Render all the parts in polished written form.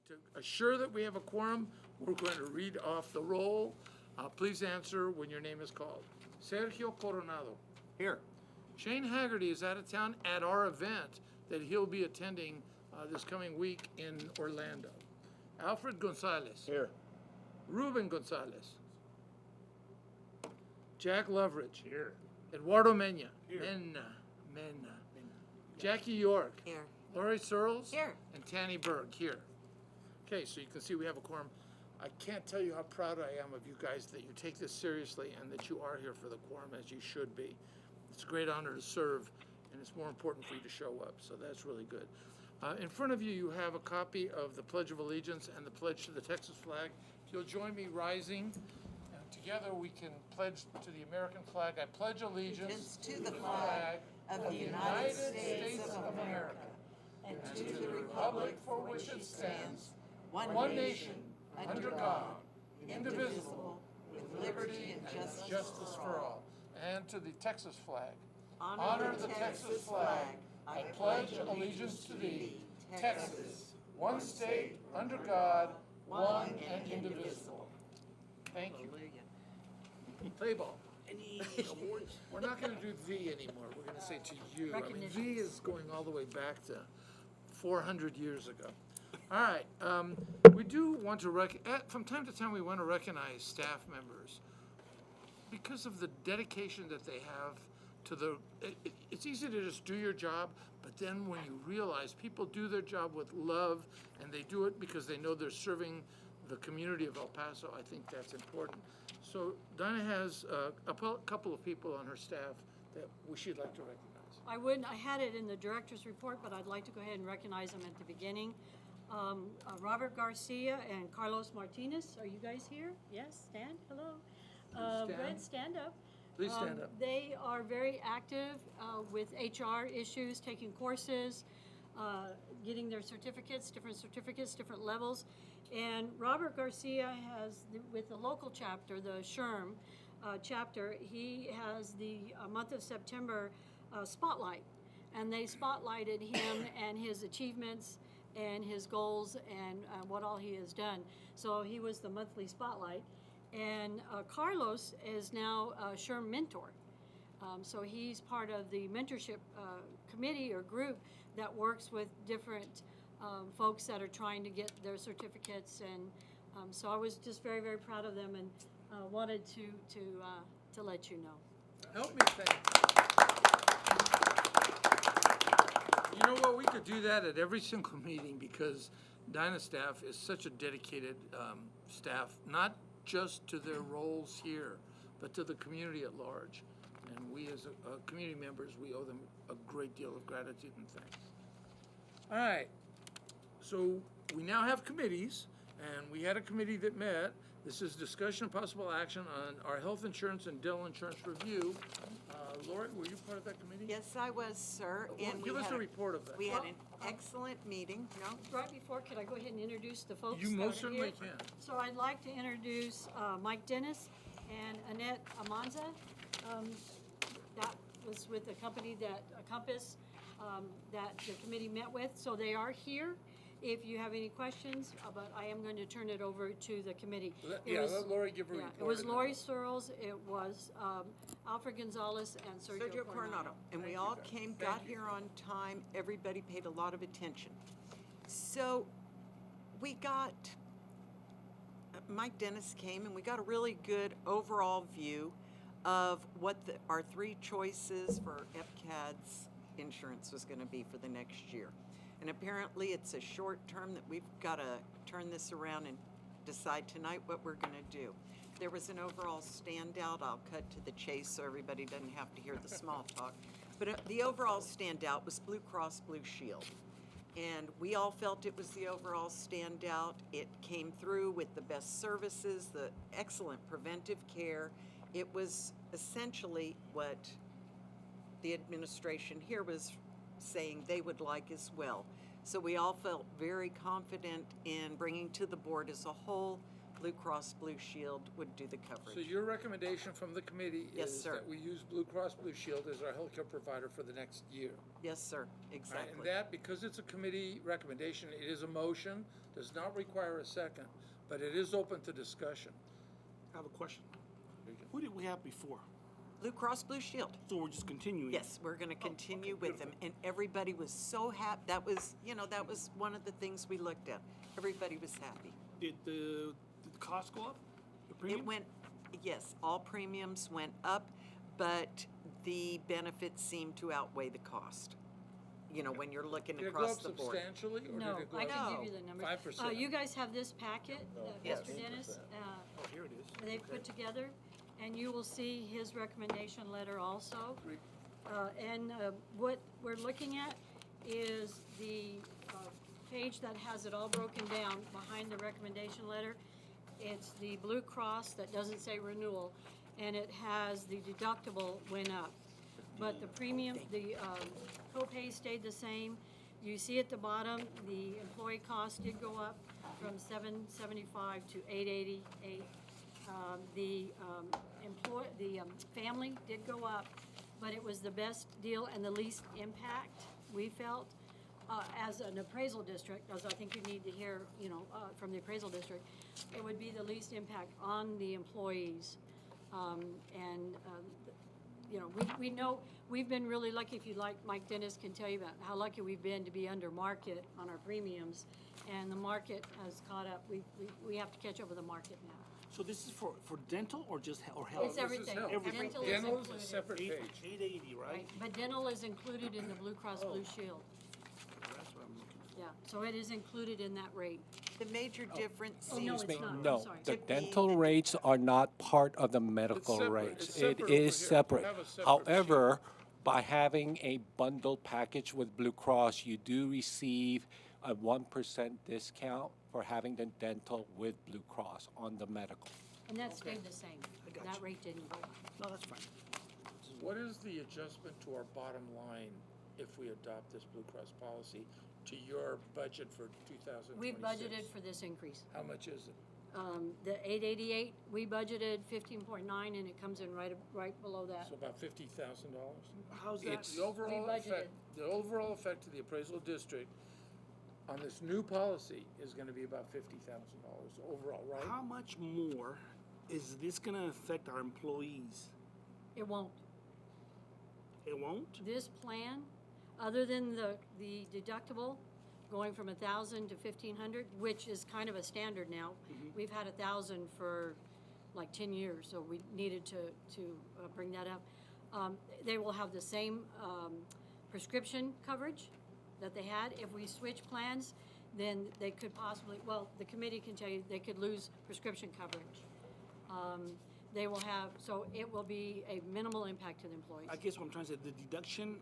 To assure that we have a quorum, we're going to read off the roll. Please answer when your name is called. Sergio Coronado. Here. Shane Haggerty is out of town at our event that he'll be attending this coming week in Orlando. Alfred Gonzalez. Here. Ruben Gonzalez. Jack Loveridge. Here. Eduardo Mena. Here. Mena. Jackie York. Here. Lori Searles. Here. And Tanny Berg. Here. Okay, so you can see we have a quorum. I can't tell you how proud I am of you guys that you take this seriously and that you are here for the quorum as you should be. It's a great honor to serve, and it's more important for you to show up, so that's really good. In front of you, you have a copy of the Pledge of Allegiance and the pledge to the Texas flag. If you'll join me rising, and together we can pledge to the American flag. I pledge allegiance To the flag of the United States of America and to the republic for which it stands, one nation, under God, indivisible, with liberty and justice for all. And to the Texas flag. Honor the Texas flag. I pledge allegiance to thee, Texas, one state, under God, one and indivisible. Thank you. Play ball. Any awards? We're not going to do thee anymore. We're going to say to you. I mean, thee is going all the way back to 400 years ago. All right. We do want to from time to time we want to recognize staff members because of the dedication that they have to the. It's easy to just do your job, but then when you realize people do their job with love and they do it because they know they're serving the community of El Paso, I think that's important. So Dinah has a couple of people on her staff that she'd like to recognize. I had it in the director's report, but I'd like to go ahead and recognize them at the beginning. Robert Garcia and Carlos Martinez, are you guys here? Yes, stand, hello. Stand. Brett, stand up. Please stand up. They are very active with HR issues, taking courses, getting their certificates, different levels. And Robert Garcia has, with the local chapter, the SHRM chapter, he has the month of September spotlight. And they spotlighted him and his achievements and his goals and what all he has done. So he was the monthly spotlight. And Carlos is now a SHRM mentor. So he's part of the mentorship committee or group that works with different folks that are trying to get their certificates. And so I was just very, very proud of them and wanted to let you know. Help me thank. You know what? We could do that at every single meeting because Dinah staff is such a dedicated staff, not just to their roles here, but to the community at large. And we as community members, we owe them a great deal of gratitude and thanks. All right, so we now have committees, and we had a committee that met. This is discussion and possible action on our health insurance and dental insurance review. Lori, were you part of that committee? Yes, I was, sir. And Give us a report of that. We had an excellent meeting. No? Right before, could I go ahead and introduce the folks? You that most are certainly here? can. So I'd like to introduce Mike Dennis and Annette Amanza. That was with the company that Compass that the committee met with. So they are here. If you have any questions, but I am going to turn it over to the committee. Let Lori give a report. It was Lori Searles, it was Alfred Gonzalez, and Sergio Coronado. And we all got here on time. Everybody paid a lot of attention. So we got, Mike Dennis came and we got a really good overall view of what our three choices for EPCAD's insurance was going to be for the next year. And apparently it's a short term that we've got to turn this around and decide tonight what we're going to do. There was an overall standout. I'll cut to the chase so everybody doesn't have to hear the small talk. But the overall standout was Blue Cross Blue Shield. And we all felt it was the overall standout. It came through with the best services, the excellent preventive care. It was essentially what the administration here was saying they would like as well. So we all felt very confident in bringing to the board as a whole Blue Cross Blue Shield would do the So coverage. your recommendation from the committee Yes, is sir. that we use Blue Cross Blue Shield as our healthcare provider for the next year. Yes, sir, All right, exactly. and that, because it's a committee recommendation, it is a motion, does not require a second, but it is open to discussion. I have a question. Who did we have before? Blue Cross Blue Shield. So we're just continuing? Yes, we're gonna continue okay, with them, and everybody was so happy. That was, that was one of the things we looked at. Everybody was happy. Did the cost go up? The premium? It went, yes, all premiums went up, but the benefits seem to outweigh the cost. When you're looking Did it go across up the board. substantially, or No, did it go I up? can No. give you the numbers. 5%. You guys have this packet, Yes. Mr. Dennis, Oh, here it is. they've put together, and you will see his recommendation letter also. And what we're looking at is the page that has it all broken down behind the recommendation letter. It's the Blue Cross that doesn't say renewal, and it has the deductible went up. But the premium, the copay stayed the same. You see at the bottom, the employee cost did go up from $775 to $888. The family did go up, but it was the best deal and the least impact, we felt. As an appraisal district, as I think you need to hear, from the appraisal district, it would be the least impact on the employees. We know, we've been really lucky, if you'd like, Mike Dennis can tell you about how lucky we've been to be under market on our premiums. And the market has caught up. We have to catch up with the market now. So this is for dental or just or health? It's everything. health. Everything. Dental is Dental is a included. separate page. 880, right? Right, but dental is included in the Blue Cross Blue Shield. That's what I'm looking for. Yeah, so it is included in that rate. The major difference Oh, no, seems it's not. I'm No, sorry. the To be- dental rates are not part of the medical separate. rates. It's It separate over is here. separate. Have a separate However, by having a bundled package with Blue Cross, you do receive a 1% discount for having the dental with Blue Cross on the medical. And that stayed the same. got That you. rate didn't go up. No, that's fine. What is the adjustment to our bottom line if we adopt this Blue Cross policy to your budget for 2026? We budgeted for this increase. How much is it? The 888, we budgeted 15.9, and it comes in right below that. So about $50,000? How's that? It's the overall budgeted. effect, the overall effect to the appraisal district on this new policy is gonna be about $50,000 overall, right? How much more is this going to affect our employees? It won't. It won't? This plan, other than the deductible going from 1,000 to 1,500, which is kind of a standard now. We've had 1,000 for like 10 years, so we needed to bring that up. They will have the same prescription coverage that they had. If we switch plans, then they could possibly, well, the committee can tell you, they could lose prescription coverage. They will have, so it will be a minimal impact to the employees. I guess what I'm trying to say, the deduction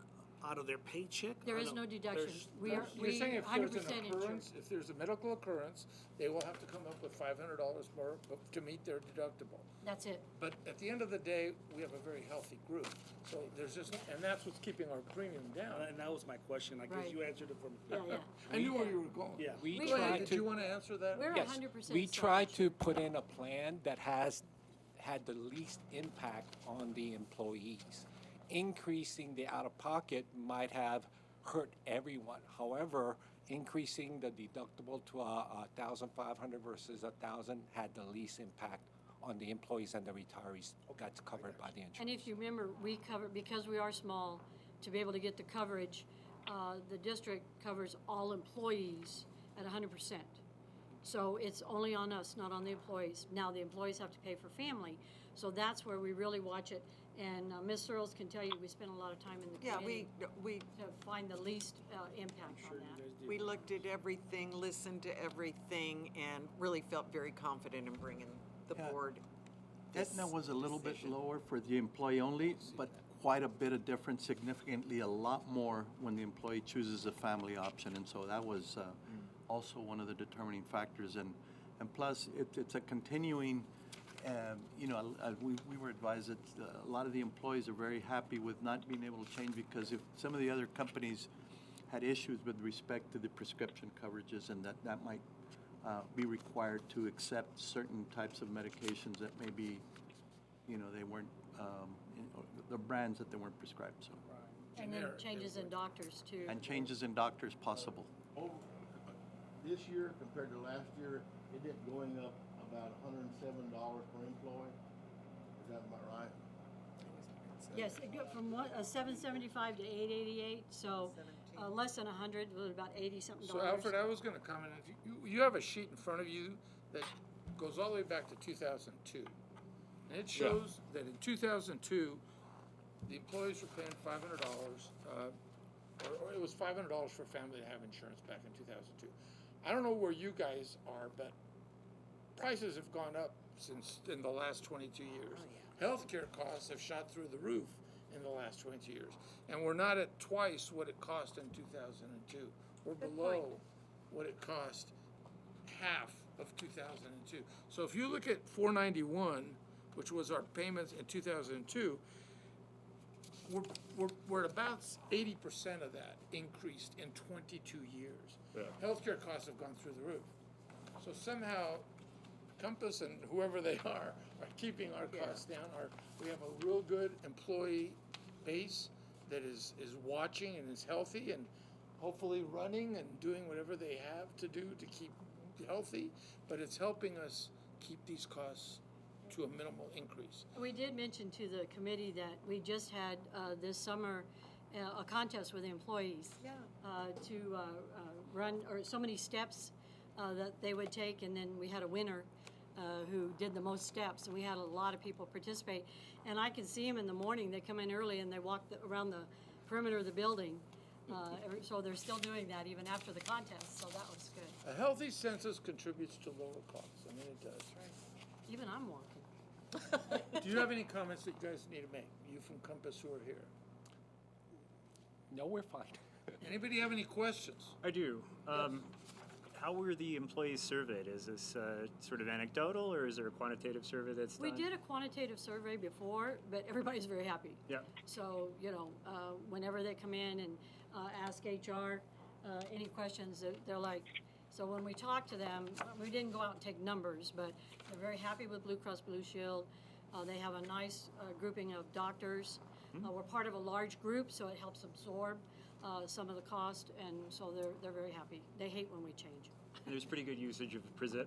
out of their paycheck? There I is don't- no deduction. We are, You're saying if there's 100% an insured. occurrence, if there's a medical occurrence, they will have to come up with $500 more to meet their deductible. That's it. But at the end of the day, we have a very healthy group, so there's just, and that's what's keeping our premium down. And that was my question. I guess Right. you answered it for me. Yeah, yeah. I knew where you were going. Yeah. We We Go ahead, try did to. you wanna answer that? We're Yes, 100% we try to self-insured. put in a plan that has had the least impact on the employees. Increasing the out-of-pocket might have hurt everyone. However, increasing the deductible to 1,500 versus 1,000 had the least impact on the employees and the retirees. That's covered by the And insurance. if you remember, we cover, because we are small, to be able to get the coverage, the district covers all employees at 100%. So it's only on us, not on the employees. Now, the employees have to pay for family, so that's where we really watch it. And Ms. Searles can tell you, we spend a lot of time in the Yeah, committee we to find the least impact on Sure, you that. guys did. We looked at everything, listened to everything, and really felt very confident in bringing the Yeah. board this Aetna was a little bit decision. lower for the employee only, but quite a bit of difference, significantly a lot more when the employee chooses a family option. And so that was also one of the determining factors. And plus, it's a continuing, we were advised that a lot of the employees are very happy with not being able to change, because if some of the other companies had issues with respect to the prescription coverages, and that might be required to accept certain types of medications that maybe, they weren't, the brands that they weren't prescribed, so. And then Generic, changes in doctors too. And changes in doctors possible. This year compared to last year, it is going up about $107 per employee. Is that about right? Yes, it got from 775 to 888, so less than 100, about 80-something So dollars. Alfred, I was gonna comment, if you have a sheet in front of you that goes all the way back to 2002. And it shows that in 2002, the employees were paying $500, or it was $500 for a family to have insurance back in 2002. I don't know where you guys are, but prices have gone up in the last 22 years. Healthcare costs have shot through the roof in the last 22 years. And we're not at twice what it cost in 2002. We're below what it cost half of 2002. So if you look at 491, which was our payments in 2002, we're at about 80% of that increased in 22 years. Yeah. Healthcare costs have gone through the roof. So somehow Compass and whoever they are keeping our costs down. We have a real good employee base that is watching and is healthy and hopefully running and doing whatever they have to do to keep healthy, but it's helping us keep these costs to a minimal increase. We did mention to the committee that we just had this summer a contest with the employees to run or so many steps that they would take, and then we had a winner who did the most steps, and we had a lot of people participate. And I can see them in the morning. They come in early and they walk around the perimeter of the building. So they're still doing that even after the contest, so that was good. A healthy census contributes to lower costs. I mean, it does. Even I'm walking. Do you have any comments that you guys need to make? You from Compass who are here? No, we're fine. Anybody have any questions? I do. How were the employees surveyed? Is this sort of anecdotal, or is there a quantitative survey that's done? We did a quantitative survey before, but everybody's very happy. Yeah. So, whenever they come in and ask HR any questions, they're like, so when we talk to them, we didn't go out and take numbers, but they're very happy with Blue Cross Blue Shield. They have a nice grouping of doctors. We're part of a large group, so it helps absorb some of the cost, and so they're very happy. They hate when we change. And there's pretty good usage of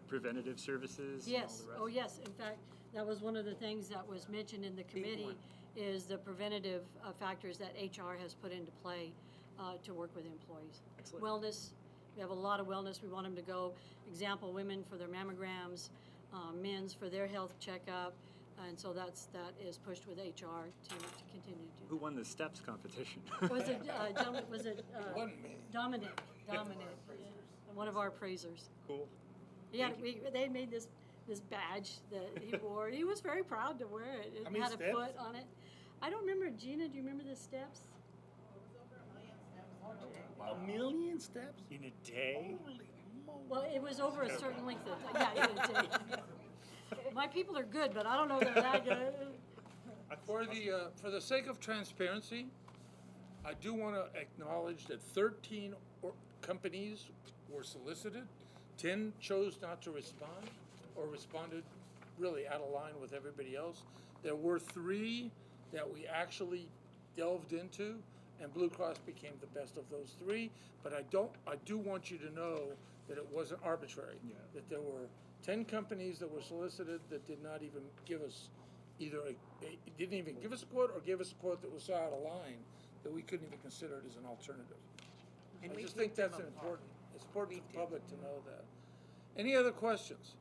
preventative services. Yes. And all the rest. Oh, yes. In fact, that was one of the things that was mentioned in the committee is the preventative factors that HR has put into play to work with employees. Excellent. Wellness. We have a lot of wellness. We want them to go, example, women for their mammograms, men's for their health checkup. And so that is pushed with HR to continue to do. Who won the steps competition? Was it Wasn't me. Dominic, one of our appraisers. Cool. Yeah, they made this badge that he wore. He was very proud to wear it. It How many had a steps? foot on it. I don't remember. Gina, do you remember the steps? A million steps? In a day? Well, it was over a certain length of time. Yeah, it did. My people are good, but I don't know if they're that good. For the sake of transparency, I do want to acknowledge that 13 companies were solicited. 10 chose not to respond or responded really out of line with everybody else. There were 3 that we actually delved into, and Blue Cross became the best of those 3. But I do want you to know that it wasn't arbitrary. Yeah. That there were 10 companies that were solicited that did not even give us didn't even give us a quote or gave us a quote that was so out of line that we couldn't even consider it as an alternative. And I we just think picked them that's apart. it's important We for the did. public to know that. Any other questions?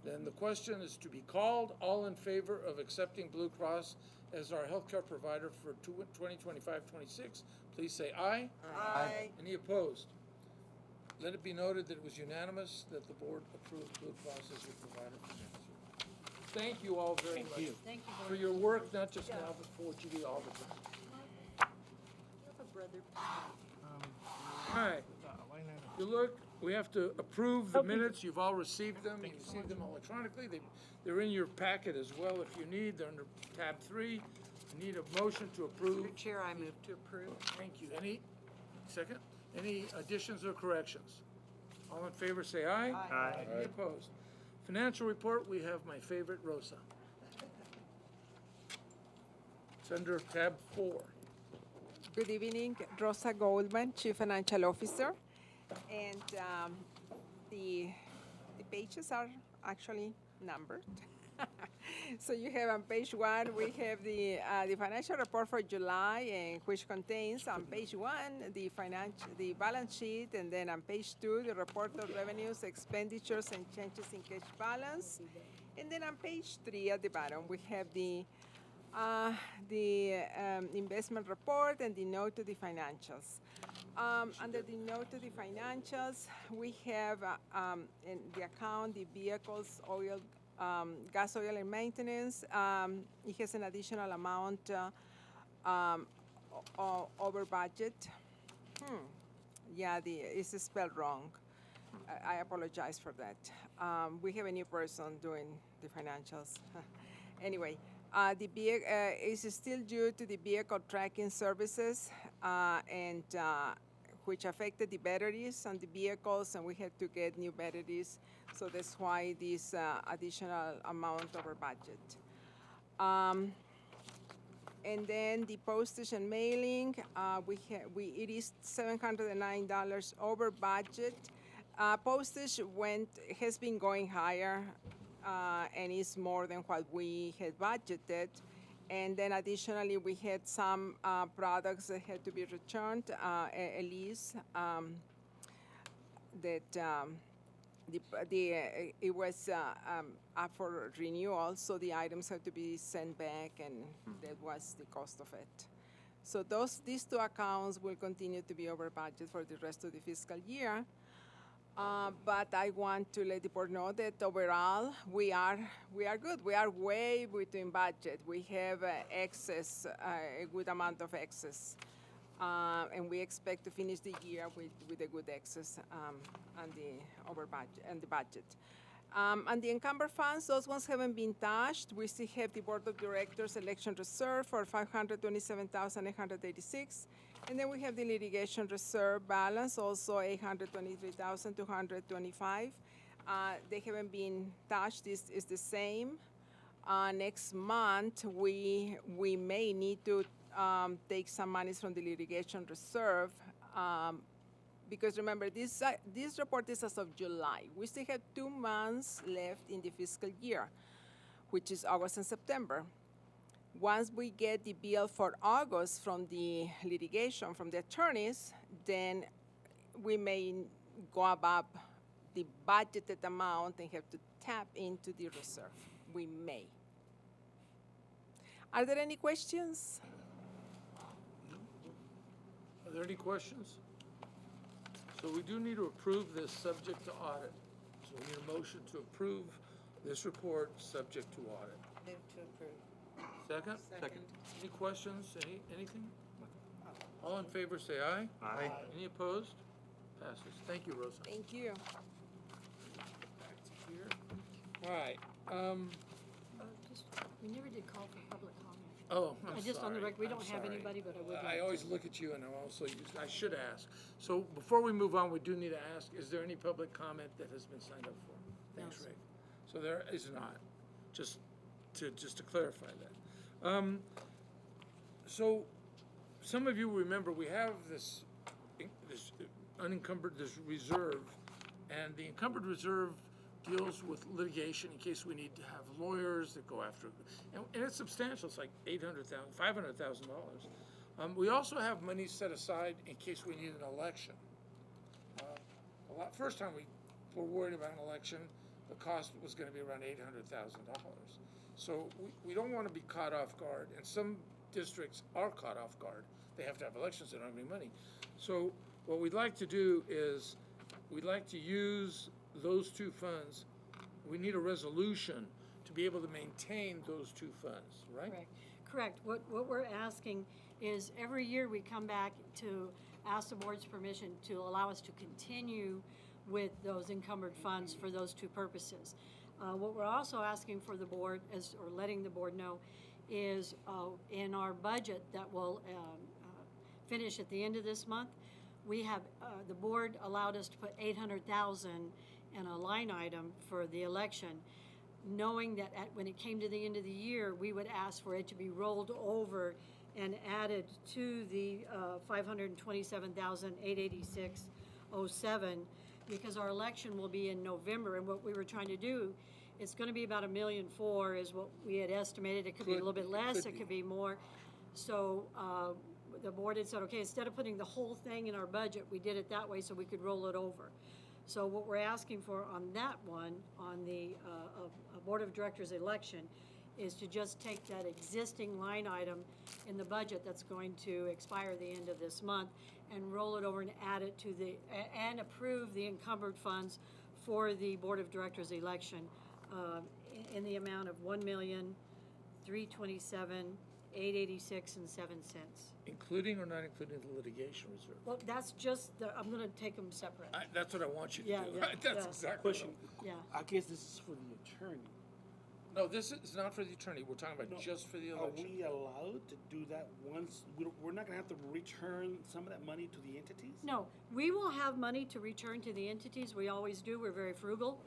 Then the question is to be called. All in favor of accepting Blue Cross as our healthcare provider for 2025-26, please say aye. Aye. Any opposed? Let it be noted that it was unanimous that the board approved Blue Cross as your provider for next year. Thank you all very much Thank you for very your work, not just now, but for what you do all the time. You have a brother. All right. You look, we have to approve the minutes. You've all received them. You received them electronically. They're in your packet as well if you need. They're under tab 3. I need a motion to approve. Your chair, I move to approve. Thank you. Any additions or corrections? All in favor, say aye. Aye. Any opposed? Financial report, we have my favorite, Rosa. It's under tab 4. Good evening, Rosa Goldman, Chief Financial Officer. And the pages are actually numbered. So you have on page 1, we have the financial report for July, and which contains on page 1 the balance sheet, and then on page 2 the report of revenues, expenditures, and changes in cash balance. And then on page 3 at the bottom we have the investment report and the note to the financials. Under the note to the financials, we have in the account the vehicles, oil, gas, oil, and maintenance. It has an additional amount over budget. Yeah, it's spelled wrong. I apologize for that. We have a new person doing the financials. Anyway. The is still due to the vehicle tracking services, and which affected the batteries on the vehicles, and we had to get new batteries, so that's why this additional amount over budget. And then the postage and mailing, it is $709 over budget. Postage has been going higher. And is more than what we had budgeted. And then additionally, we had some products that had to be returned, a lease that it was up for renewal, so the items had to be sent back, and that was the cost of it. So these 2 accounts will continue to be over budget for the rest of the fiscal year. But I want to let the board know that overall we are good. We are way within budget. We have excess, a good amount of excess, and we expect to finish the year with a good excess on the over budget and the budget. And the encumbered funds, those ones haven't been touched. We still have the board of directors election reserve for $527,886. And then we have the litigation reserve balance, also $823,225. They haven't been touched. This is the same. Next month, we may need to take some monies from the litigation reserve, because remember, this report is as of July. We still have 2 months left in the fiscal year, which is August and September. Once we get the bill for August from the litigation, from the attorneys, then we may go above the budgeted amount and have to tap into the reserve. We may. Are there any questions? Are there any questions? So we do need to approve this subject to audit. So we need a motion to approve this report subject to audit. Move to approve. Second? Second. Any questions? Anything? All in favor, say aye. Aye. Any opposed? Passes. Thank you, Rosa. Thank you. Back to here. All right. We never did call for public comment. Oh, I'm Just on the sorry. record, we I'm don't have sorry. anybody, but I would like I to. always look at you, and I should ask. So before we move on, we do need to ask, is there any public comment that has been signed up for? Thanks, No, sir. Ray. So there is not, just to clarify that. So some of you remember we have this unencumbered, this reserve, and the encumbered reserve deals with litigation in case we need to have lawyers that go after, and it's substantial. It's like $500,000. We also have money set aside in case we need an election. First time we were worried about an election, the cost was going to be around $800,000. So we don't want to be caught off guard, and some districts are caught off guard. They have to have elections, they don't have any money. So what we'd like to do is we'd like to use those 2 funds. We need a resolution to be able to maintain those 2 funds, right? Correct. What we're asking is every year we come back to ask the board's permission to allow us to continue with those encumbered funds for those 2 purposes. What we're also asking for the board, or letting the board know, is in our budget that will finish at the end of this month, we have, the board allowed us to put 800,000 in a line item for the election, knowing that when it came to the end of the year, we would ask for it to be rolled over and added to the 527,886.07, because our election will be in November, and what we were trying to do, it's gonna be about $1.4 million is what we had estimated. It could be a little bit less, it could be more. So, the board had said, okay, instead of putting the whole thing in our budget, we did it that way so we could roll it over. So what we're asking for on that one, on the Board of Directors election, is to just take that existing line item in the budget that's going to expire the end of this month and roll it over and add it to and approve the encumbered funds for the Board of Directors election in the amount of $1,327,886.07. Including or not including the litigation reserve? Well, that's just, I'm gonna take them separate. That's what I want you to Yeah, do. yeah, That's yeah. exactly Question, what. Yeah. I guess this is for the attorney. No, this is not for the attorney. We're talking about just for the Are election. we allowed to do that once, we're not gonna have to return some of that money to the entities? No, we will have money to return to the entities, we always do, we're very frugal,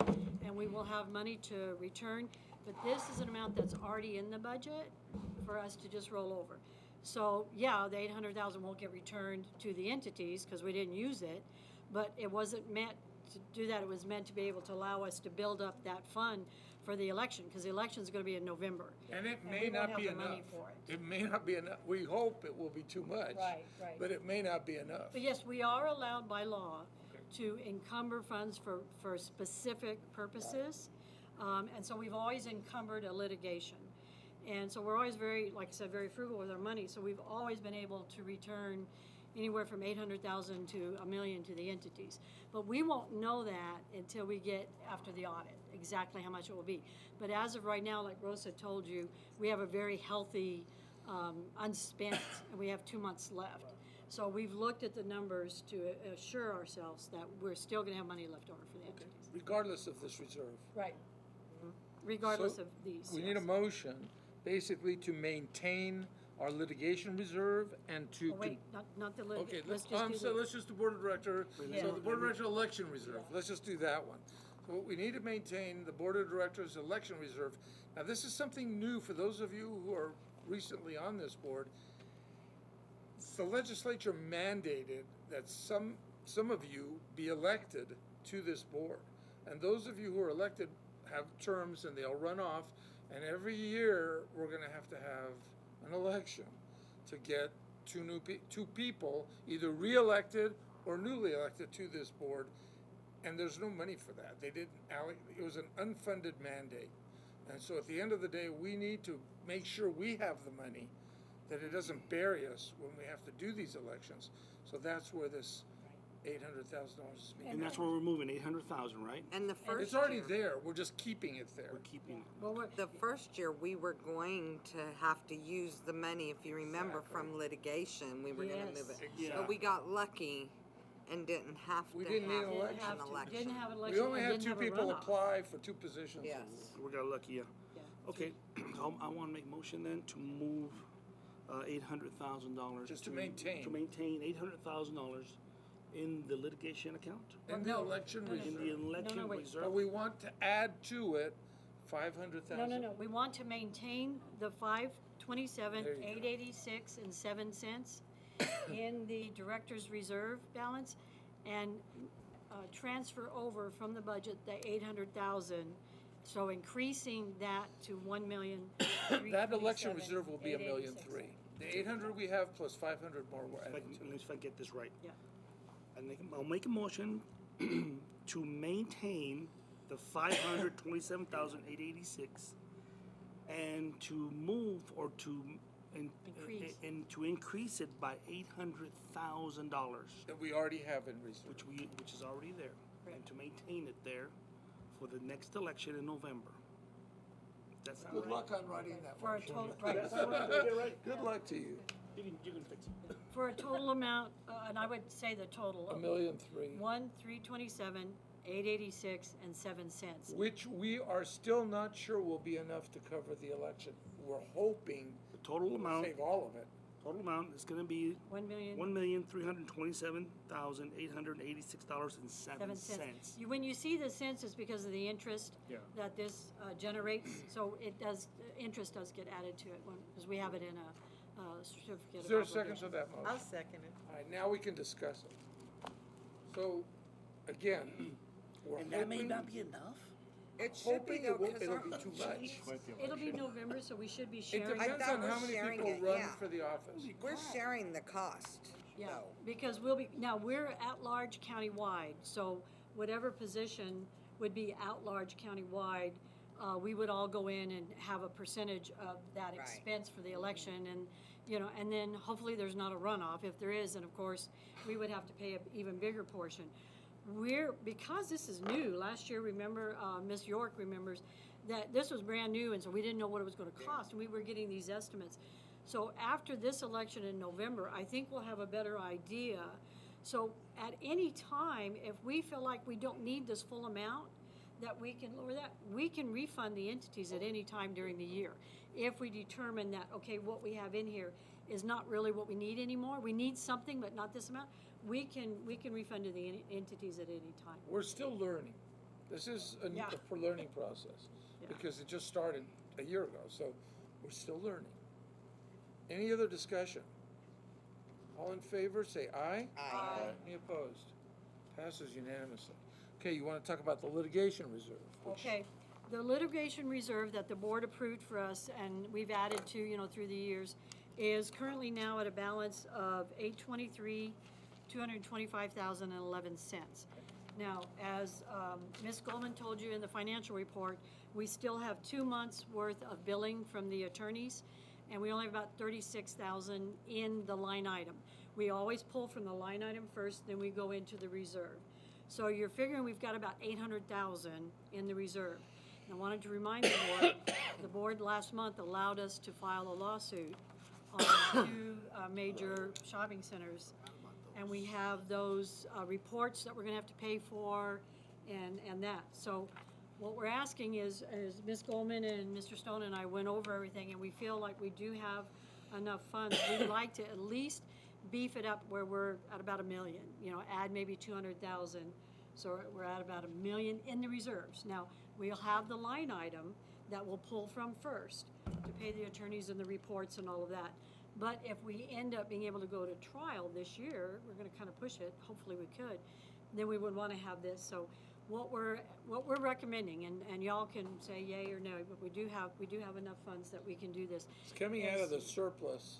and we will have money to return, but this is an amount that's already in the budget for us to just roll over. So, yeah, the 800,000 won't get returned to the entities, because we didn't use it, but it wasn't meant to do that, it was meant to be able to allow us to build up that fund for the election, because the election's gonna be in November. And it And may we won't not be have the money enough. for it. It may not be enough. We hope it will be too much. Right, right. But it may not be enough. But yes, we are allowed by law to encumber funds for specific purposes. And so we've always encumbered a litigation. And so we're always very, like I said, very frugal with our money. So we've always been able to return anywhere from 800,000 to $1 million to the entities. But we won't know that until we get after the audit, exactly how much it will be. But as of right now, like Rosa told you, we have a very healthy unspent, and we have 2 months left. So we've looked at the numbers to assure ourselves that we're still gonna have money left over for the entities. Regardless of this reserve. Right. Regardless So of these. We need a yes. motion, basically, to maintain our litigation reserve and to. Oh, wait, not the Okay, litigation, let's just do so the, let's just do Board of Director, Yeah. so the Board of Director election reserve, let's just do that one. So we need to maintain the Board of Directors election reserve. Now, this is something new for those of you who are recently on this board. The legislature mandated that some of you be elected to this board. And those of you who are elected have terms and they'll run off, and every year, we're gonna have to have an election to get two people, either re-elected or newly elected to this board, and there's no money for that. They didn't it was an unfunded mandate. And so at the end of the day, we need to make sure we have the money, that it doesn't bury us when we have to do these elections. So that's where this $800,000 is being. And that's where we're moving, 800,000, right? And the first It's already year, there, we're just keeping it there. We're keeping it. well, the first year, we were going to have to use the money, if you remember, from litigation, we were gonna move Yes. it. Yeah. But we got lucky and didn't have to We have didn't need an an election. election. didn't have an We election, only and had didn't two have a people runoff. apply for two positions. Yes. We got lucky, yeah. Yeah. Okay, I wanna make motion then to move $800,000. Just to maintain. To maintain $800,000 in the litigation account? In the election no, no. In the reserve. election wait. reserve? But we want to add to it 500,000. No, we want to maintain the 527, There you go. 886 and 7 cents in the director's reserve balance, and transfer over from the budget the 800,000, so increasing that to 1,327,886. That election reserve will be $1.3 million. The 800 we have plus 500 more we're If adding to it. if I get this right. Yeah. I'll make a motion to maintain the 527,886 and to move or to Increase. and to increase it by $800,000, That we already have in reserve. which is already there, and Right. to maintain it there for the next election in November. That sound Good right? luck on writing that For a motion. total, right, Good luck to you. You can fix it. for a total amount, and I would say the total of $1.3 million. 1,327, 886 and 7 cents. Which we are still not sure will be enough to cover the election. We're hoping The total we'll amount, save all of it. Total amount is gonna be $1,000,000. $1,326,886.07. When you see the cents, it's because of the interest Yeah. that this generates, so it does, interest does get added to it, because we have it in a certificate of Is there a second obligation. to that motion? I'll second it. All right, now we can discuss it. So, again, we're And that may hoping, not be enough? It should be hoping though, it won't, 'cause it'll our- be too much. It'll be November, so we should be It sharing. depends thought on we're how many sharing people it, run yeah. for the office. We're sharing the cost, Yeah, though. because we'll be, now, we're at-large countywide, so whatever position would be at-large countywide, we would all go in and have a percentage of that Right. expense for the election, and, you know, and then hopefully there's not a runoff. If there is, then of course, we would have to pay an even bigger portion. Because this is new, last year, remember, Ms. York remembers, that this was brand new, and so we didn't know what it was gonna cost, and we were getting these estimates. So after this election in November, I think we'll have a better idea. So at any time, if we feel like we don't need this full amount, that we can lower that, we can refund the entities at any time during the year. If we determine that, okay, what we have in here is not really what we need anymore, we need something, but not this amount, we can refund to the entities at any time. We're still learning. This is a Yeah. learning process, Yeah. because it just started a year ago, so we're still learning. Any other discussion? All in favor, say aye. Aye. Any opposed? Passes unanimously. Okay, you want to talk about the litigation reserve? which- Okay, the litigation reserve that the board approved for us, and we've added to, you know, through the years, is currently now at a balance of $823,225,011. Now, as Ms. Goldman told you in the financial report, we still have 2 months' worth of billing from the attorneys, and we only have about 36,000 in the line item. We always pull from the line item first, then we go into the reserve. So you're figuring we've got about 800,000 in the reserve. And I wanted to remind the board last month allowed us to file a lawsuit on 2 major shopping centers. And we have those reports that we're gonna have to pay for and that. So what we're asking is Ms. Goldman and Mr. Stone and I went over everything, and we feel like we do have enough funds. We'd like to at least beef it up where we're at about $1 million, you know, add maybe 200,000. So we're at about $1 million in the reserves. Now, we'll have the line item that we'll pull from first to pay the attorneys and the reports and all of that. But if we end up being able to go to trial this year, we're gonna kind of push it, hopefully we could, then we would wanna have this. So what we're recommending, and y'all can say yay or no, but we do have enough funds that we can do this. It's coming out of the surplus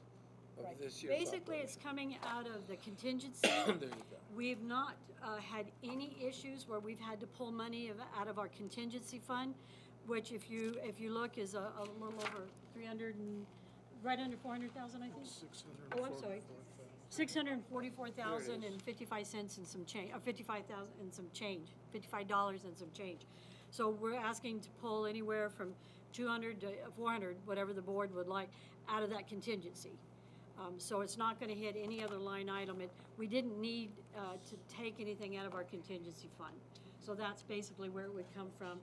of this year's Basically, it's coming out of the contingency. operation. There you go. We've not had any issues where we've had to pull money out of our contingency fund, which if you look is a little over 300 and, right under 400,000, I think? Oh, I'm sorry. 644,055 cents and some change, or 55,000 and some change, $55 and some change. So we're asking to pull anywhere from 200 to 400, whatever the board would like, out of that contingency. So it's not gonna hit any other line item. We didn't need to take anything out of our contingency fund. So that's basically where it would come from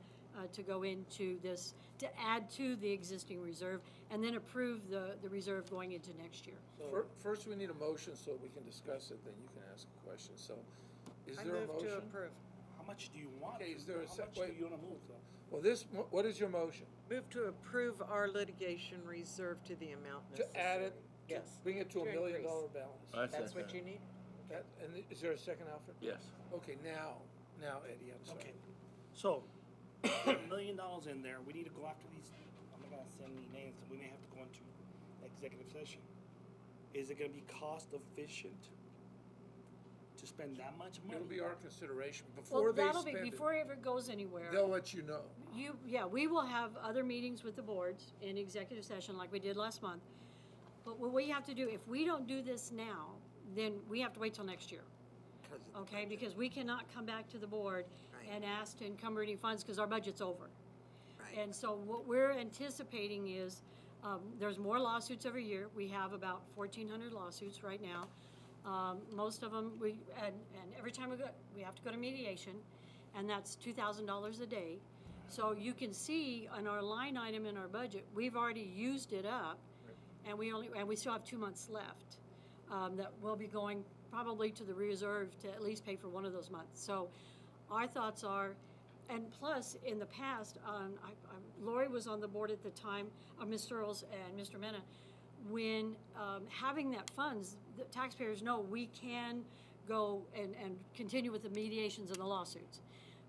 to go into this, to add to the existing reserve, and then approve the reserve going into next year. First, we need a motion so we can discuss it, then you can ask a question. So, is I there a move motion? to approve. How much do you want? Okay, is there a How sec- much do wait. you wanna move? Well, what is your motion? Move to approve our litigation reserve to the amount To necessary. add it, to Yes. bring it to $1 To million increase. balance? That's what you need? And is there a second, Alfred? Yes. Okay, now, Eddie, I'm sorry. Okay, so, $1 million in there, we need to go after these, I'm not gonna send any names, we may have to go into executive session. Is it gonna be cost efficient to spend that much money? It'll be our consideration. Well, Before they that'll be, spend it, before it ever goes anywhere. they'll let you know. We will have other meetings with the boards in executive session like we did last month. But what we have to do, if we don't do this now, then we have to wait till next year. Okay, because we cannot come back to the board Right. and ask to encumber any funds because our budget's over. Right. And so what we're anticipating is, there's more lawsuits every year. We have about 1,400 lawsuits right now. Most of them, and every time we have to go to mediation, and that's $2,000 a day. So you can see on our line item in our budget, we've already used it up, and and we still have 2 months left, that will be going probably to the reserve to at least pay for one of those months. So our thoughts are, and plus, in the past, Lori was on the board at the time, Ms. Searles and Mr. Mena, when having that funds, the taxpayers know we can go and continue with the mediations and the lawsuits.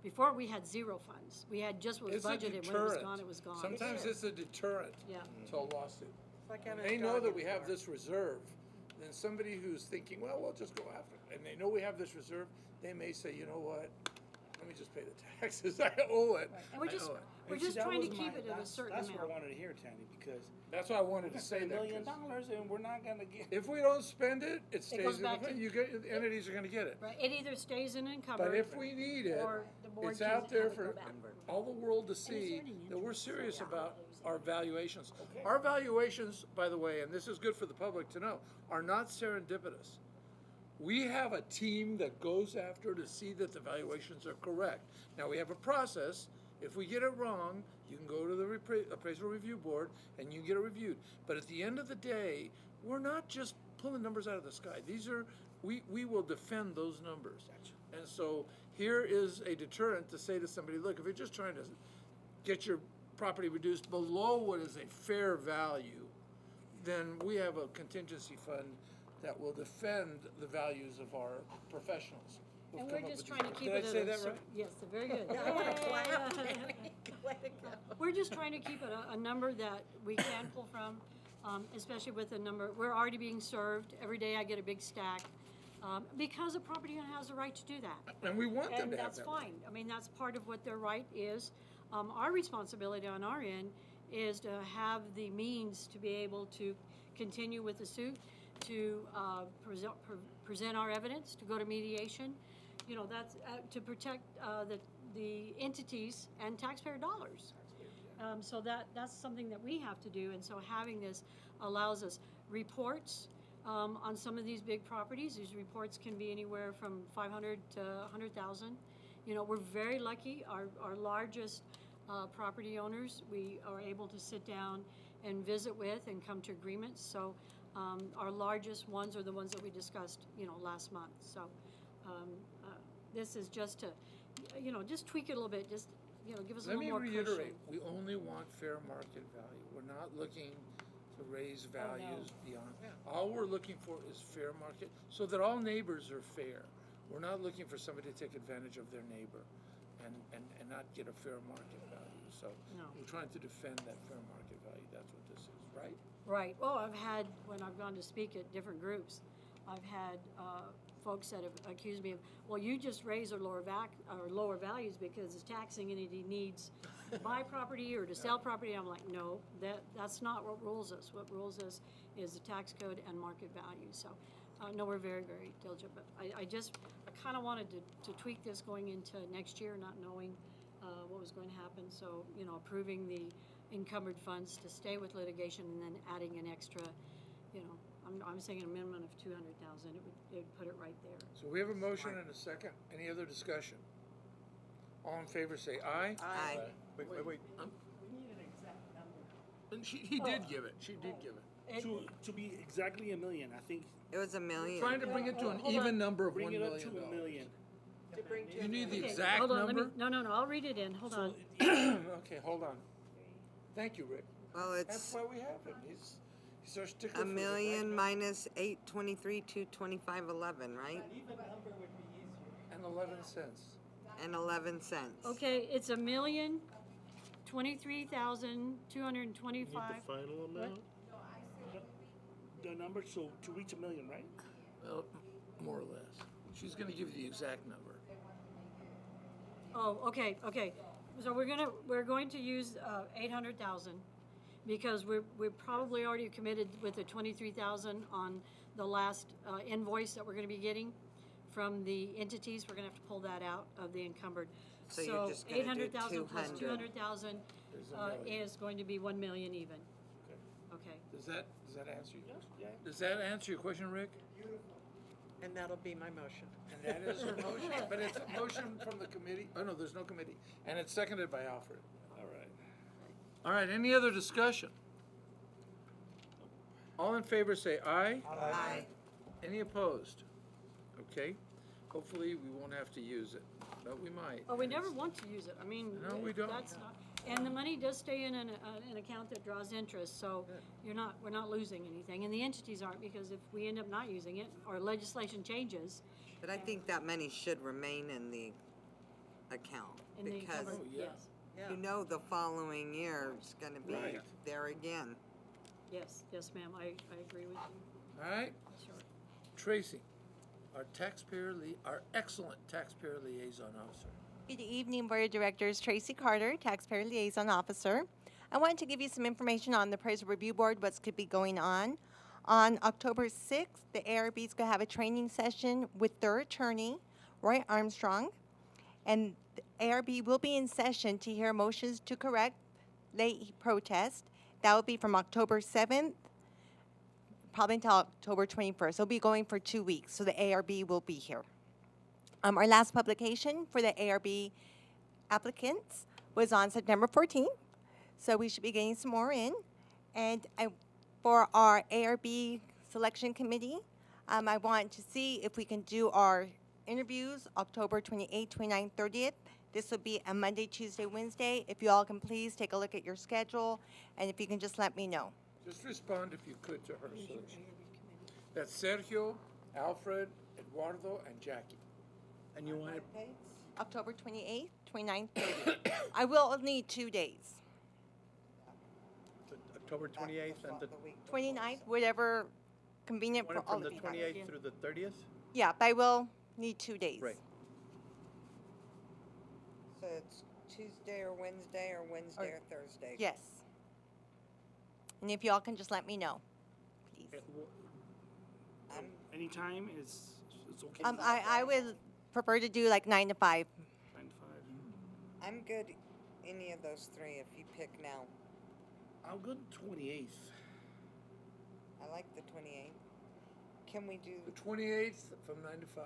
Before, we had zero funds. We had just what was It's a budgeted. When it was deterrent. gone, it was gone. Sometimes it's a deterrent Yeah. to a lawsuit. like When having a they know dog that in we the have yard. this reserve, then somebody who's thinking, well, we'll just go after it, and they know we have this reserve, they may say, you know what, let me just pay the taxes, I owe it. And we're I just, owe it. we're And see, just that trying to was keep my- it at a certain That's what I amount. wanted to hear, Tandy, because That's why I wanted we're to say $1 that. million 'Cause and we're not gonna get. if we don't spend it, it stays goes in the back fund. to- You get, the entities are gonna get it. Right, it either stays in encumbered. But if we need it, or the board it's out chooses there how to for go back. all the world to see earning that we're interest, so serious yeah. about our valuations. Okay. Our valuations, by the way, and this is good for the public to know, are not serendipitous. We have a team that goes after to see that the valuations are correct. Now, we have a process. If we get it wrong, you can go to the appraisal review board and you get it reviewed. But at the end of the day, we're not just pulling numbers out of the sky. These are, we will defend those numbers. And so here is a deterrent to say to somebody, look, if you're just trying to get your property reduced below what is a fair value, then we have a contingency fund that will defend the values of our professionals. who've And come we're up just with trying to these. keep it Did I at say a that cer- right? Yes, very good. I want to clap, Yeah. Danny. Way to go. We're just trying to keep it a number that we can pull from, especially with the number, we're already being served. Every day I get a big stack, because a property owner has the right to do that. And we want them And to have that's that. fine. I mean, that's part of what their right is. Our responsibility on our end is to have the means to be able to continue with the suit, to present our evidence, to go to mediation. You know, that's to protect the entities and taxpayer dollars. So that's something that we have to do, and so having this allows us reports on some of these big properties. These reports can be anywhere from 500 to 100,000. You know, we're very lucky. Our largest property owners, we are able to sit down and visit with and come to agreements. So our largest ones are the ones that we discussed, you know, last month. So this is just to, you know, just tweak it a little bit, just, you know, give us a Let little me more reiterate, cushion. we only want fair market value. We're not looking to raise values beyond. All we're looking for is fair market, so that all neighbors are fair. We're not looking for somebody to take advantage of their neighbor and not get a fair market value. So No. we're trying to defend that fair market value. That's what this is, right? Right. Oh, I've had, when I've gone to speak at different groups, I've had folks that have accused me of, well, you just raise our lower values because the taxing entity needs to buy property or to sell property. I'm like, no, that's not what rules us. What rules us is the tax code and market value. So, no, we're very, very diligent. But I kind of wanted to tweak this going into next year, not knowing what was going to happen. So, you know, approving the encumbered funds to stay with litigation and then adding an extra, you know, I'm saying a minimum of 200,000. It would put it right there. So we have a motion and a second. Any other discussion? All in favor say aye. Aye. Wait. And he did give it. She did give it. To be exactly $1 million, I think. It was $1 million. Trying to bring it to an Hold even on. number of $1 Bring it million. up to $1 million. You need the Okay, exact hold on, number? No, I'll read it in. Hold on. Okay, hold on. Thank you, Rick. Well, That's it's why we have him. He's our stickler. $1 million minus 823, 225.11, right? And 11 cents. And 11 cents. Okay, it's $1,023,225. final amount? The number, so to reach $1 million, right? Well, more or less. She's gonna give you the exact number. Oh, okay. So we're going to use 800,000 because we're probably already committed with the 23,000 on the last invoice that we're going to be getting from the entities. We're going to have to pull that out of the encumbered. So you're just gonna do 800,000 plus 200. 200,000 There's $1 million. is going to be 1 million even. Okay. Does that answer you? Yeah. Does that answer your question, Rick? And that'll be my motion. And that is her motion, but it's a motion from the committee. Oh, no, there's no committee. And it's seconded by Alfred. All right. All right, any other discussion? All in favor, say aye. Aye. Any opposed? Okay, hopefully we won't have to use it, but we might. Oh, we never want to use it. I mean, No, we don't. that's not, and the money does stay in an account that draws interest, so we're not losing anything. And the entities aren't, because if we end up not using it, or legislation changes, But I think that money should remain in the account in the because cover, yeah. yes, you know the following year is gonna be Right. there again. yes, ma'am, I agree with you. All right, Sure. Tracy, our excellent taxpayer liaison officer. Good evening, Board of Directors. Tracy Carter, Taxpayer Liaison Officer. I wanted to give you some information on the Appraisal Review Board, what's could be going on. On October 6th, the ARB is going to have a training session with their attorney, Roy Armstrong. And the ARB will be in session to hear motions to correct late protest. That will be from October 7th, probably until October 21st. It'll be going for 2 weeks, so the ARB will be here. Our last publication for the ARB applicants was on September 14th, so we should be getting some more in. And for our ARB selection committee, I want to see if we can do our interviews October 28th, 29th, 30th. This will be a Monday, Tuesday, Wednesday. If you all can please take a look at your schedule, and if you can just let me know. Just respond if you could to her search. That's Sergio, Alfred, Eduardo, and Jackie. And you want it, October 28th, 29th, 30th. I will need 2 days. October 28th and the, 29th, whatever convenient want for it all from of the you. 28th through the 30th? Yeah, but I will need 2 days. Right. So it's Tuesday or Wednesday or Thursday? Yes. And if you all can just let me know, please. I'm, Anytime is it's okay. I would prefer to do like 9 to 5. 9 to 5. I'm good any of those three if you pick now. I'll go 28th. I like the 28th. Can we do, The 28th from 9 to 5.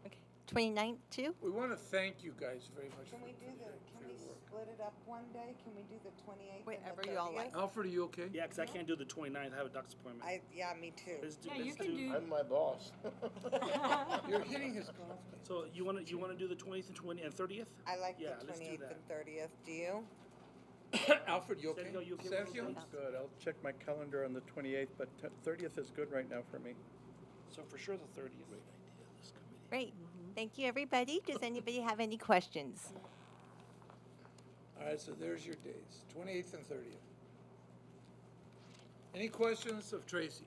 Okay. 29th too? We want to thank you guys very much can for we do for can we your work. split it up one day? Can we do the 28th Whatever and the you all 30th? like. Alfred, are you okay? Yeah, because I can't do the 29th. I have a doctor's appointment. Yeah, me too. Yeah, you can do, I'm my boss. You're hitting his confidence. So you want to do the 20th and 30th? I like Yeah, the let's do 28th that. and 30th. Do you? Alfred, you okay? Sergio, you okay with those Sergio? dates? Good, I'll check my calendar on the 28th, but 30th is good right now for me. So for sure the 30th. Great. Thank you, everybody. Does anybody have any questions? All right, so there's your days, 28th and 30th. Any questions of Tracy?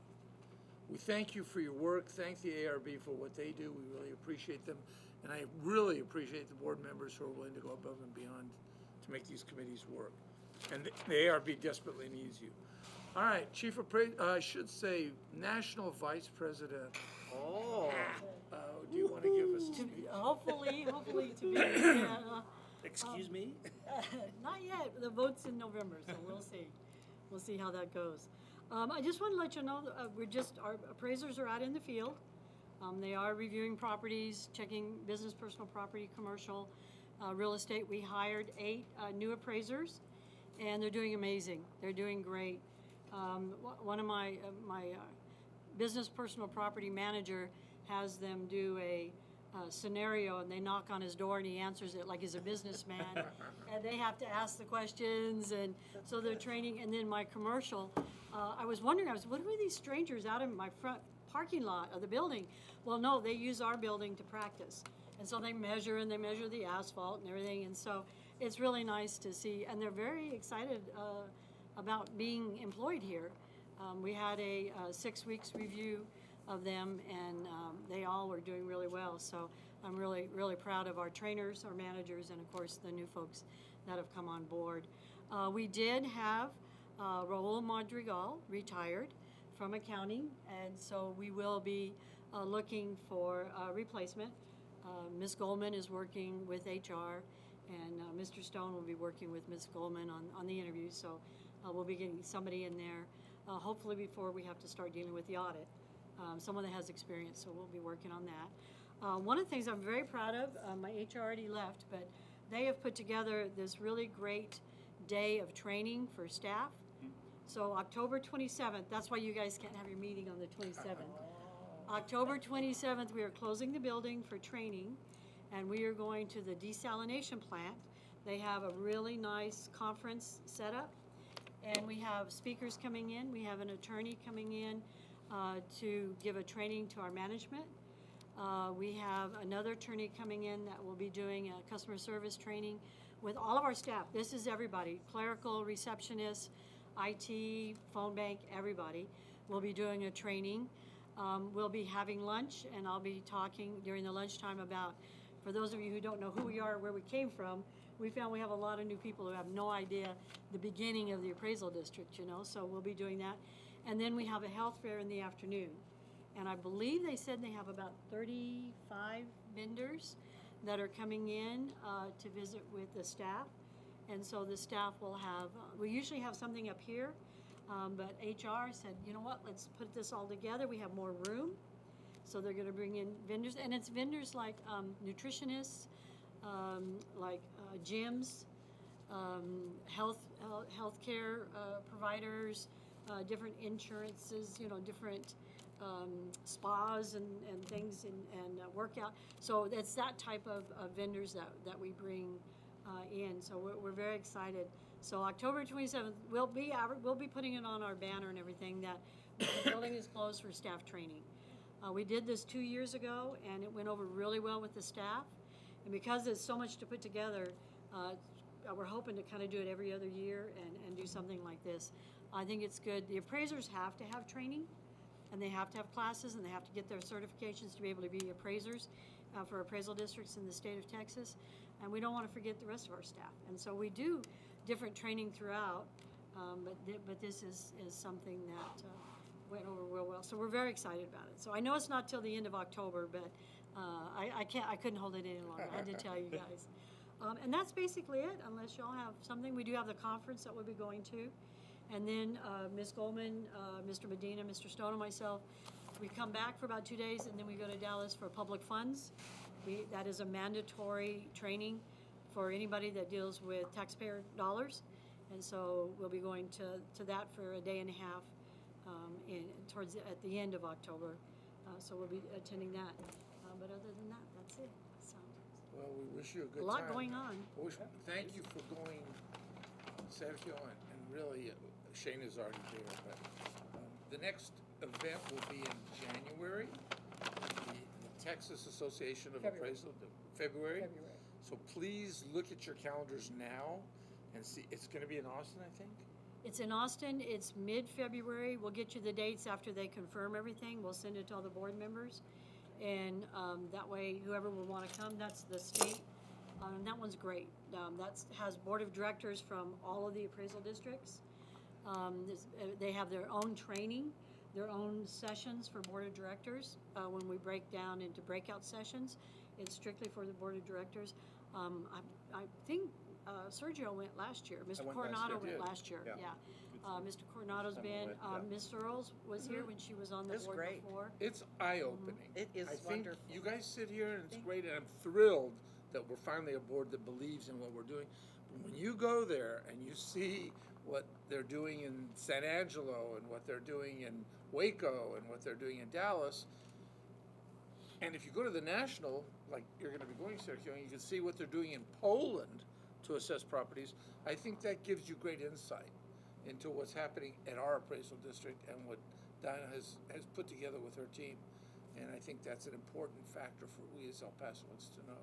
We thank you for your work. Thank the ARB for what they do. We really appreciate them. And I really appreciate the board members who are willing to go above and beyond to make these committees work. And the ARB desperately needs you. All right, Chief I should say National Vice President. Oh. Do you want to give us? hopefully to be, Excuse me? not yet, the vote's in November, so we'll see. We'll see how that goes. I just want to let you know, that our appraisers are out in the field. They are reviewing properties, checking business, personal property, commercial, real estate. We hired 8 new appraisers, and they're doing amazing. They're doing great. One of my business, personal property manager has them do a scenario, and they knock on his door, and he answers it like he's a businessman, and they have to ask the questions, and so they're training. And then my commercial, I was wondering, what are these strangers out in my front parking lot of the building? Well, no, they use our building to practice, and so they measure the asphalt and everything, and so it's really nice to see, and they're very excited about being employed here. We had a 6 weeks review of them, and they all were doing really well. So I'm really, really proud of our trainers, our managers, and of course the new folks that have come on board. We did have Raul Madrigal retired from accounting, and so we will be looking for a replacement. Ms. Goldman is working with HR, and Mr. Stone will be working with Ms. Goldman on the interview. So we'll be getting somebody in there, hopefully before we have to start dealing with the audit. Someone that has experience, so we'll be working on that. One of the things I'm very proud of, my HR already left, but they have put together this really great day of training for staff. So October 27th, that's why you guys can't have your meeting on the 27th. October 27th, we are closing the building for training, and we are going to the desalination plant. They have a really nice conference set up, and we have speakers coming in. We have an attorney coming in to give a training to our management. We have another attorney coming in that will be doing a customer service training with all of our staff. This is everybody, clerical, receptionists, IT, phone bank, everybody will be doing a training. We'll be having lunch, and I'll be talking during the lunchtime about, for those of you who don't know who we are, where we came from, we found we have a lot of new people who have no idea the beginning of the appraisal district, you know, so we'll be doing that. And then we have a health fair in the afternoon. And I believe they said they have about 35 vendors that are coming in to visit with the staff. And so the staff will have, we usually have something up here, but HR said, you know what, let's put this all together. We have more room. So they're gonna bring in vendors, and it's vendors like nutritionists, like gyms, healthcare providers, different insurances, you know, different spas and things and workout. So it's that type of vendors that we bring in. So we're very excited. So October 27th, we'll be putting it on our banner and everything that the building is closed for staff training. We did this 2 years ago, and it went over really well with the staff. And because there's so much to put together, we're hoping to kind of do it every other year and do something like this. I think it's good. The appraisers have to have training, and they have to have classes, and they have to get their certifications to be able to be appraisers for appraisal districts in the state of Texas. And we don't want to forget the rest of our staff. And so we do different training throughout, but this is something that went over real well. So we're very excited about it. So I know it's not till the end of October, but I couldn't hold it any longer. I had to tell you guys. And that's basically it, unless y'all have something. We do have the conference that we'll be going to. And then Ms. Goldman, Mr. Medina, Mr. Stone, and myself, we come back for about 2 days, and then we go to Dallas for public funds. That is a mandatory training for anybody that deals with taxpayer dollars. And so we'll be going to that for a day and a half at the end of October. So we'll be attending that. But other than that, that's it. So Well, we wish you a good a time. lot going on. Thank you for going, Sergio, and really, Shane is already there, but the next event will be in January, the Texas Association of February. Appraisal, February. February. So please look at your calendars now and see, it's gonna be in Austin, I think? It's in Austin. It's mid-February. We'll get you the dates after they confirm everything. We'll send it to all the board members. And that way, whoever will want to come, that's the state. That one's great. That has board of directors from all of the appraisal districts. They have their own training, their own sessions for board of directors. When we break down into breakout sessions, it's strictly for the board of directors. I think Sergio went last year. Mr. Coronado went last year. Yeah. Mr. Coronado's been. Ms. Earls was here when she was on the board before. It's eye-opening. It is I think wonderful. you guys sit here and it's great, and I'm thrilled that we're finally a board that believes in what we're doing. But when you go there and you see what they're doing in San Angelo and what they're doing in Waco and what they're doing in Dallas, and if you go to the national, like you're going to be going, Sergio, and you can see what they're doing in Poland to assess properties, I think that gives you great insight into what's happening at our appraisal district and what Dinah has put together with her team. And I think that's an important factor for we as El Pasoans to know.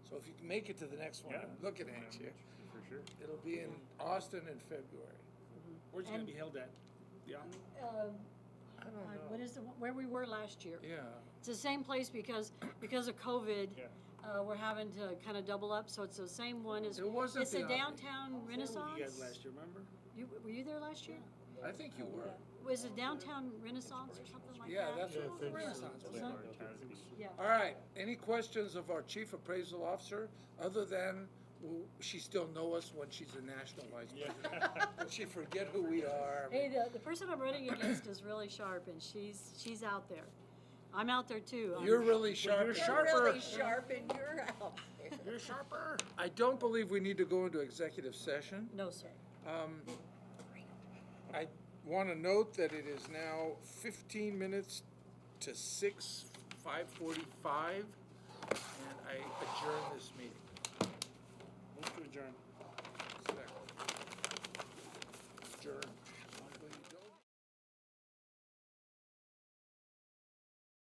So if you can make it to the next one, I'm looking at you. For sure. It'll be in Austin in February. Where's it gonna be held at? Yeah. I don't know. What is where we were last year? Yeah. It's the same place because of COVID. We're having to kind of double up, so it's the same one as. It wasn't It's the a other. downtown You Renaissance. guys last year, remember? Were you there last year? I think you were. Was it downtown Renaissance or something like Yeah, that? that's what the Renaissance was. Yeah. All right, any questions of our chief appraisal officer, other than, will she still know us when she's a national vice president? Will she forget who we are? Hey, the person I'm running against is really sharp, and she's out there. I'm out there too. You're really sharp. You're sharper. Really sharp and you're out there. You're sharper. I don't believe we need to go into executive session. No, sir. I want to note that it is now 15 minutes to 6, 5:45, and I adjourn this meeting. Move to adjourn.